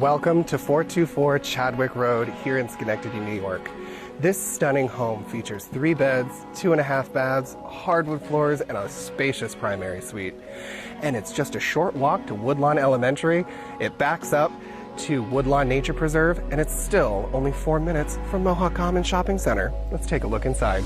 Welcome to 424 Chadwick Road here in Schenectady, New York. This stunning home features 3 beds, 2.5 baths, hardwood floors, and a spacious primary suite. And it's just a short walk to Woodlawn Elementary. It backs up to Woodlawn Nature Preserve, and it's still only 4 minutes from Mohawk Commons Shopping Center. Let's take a look inside.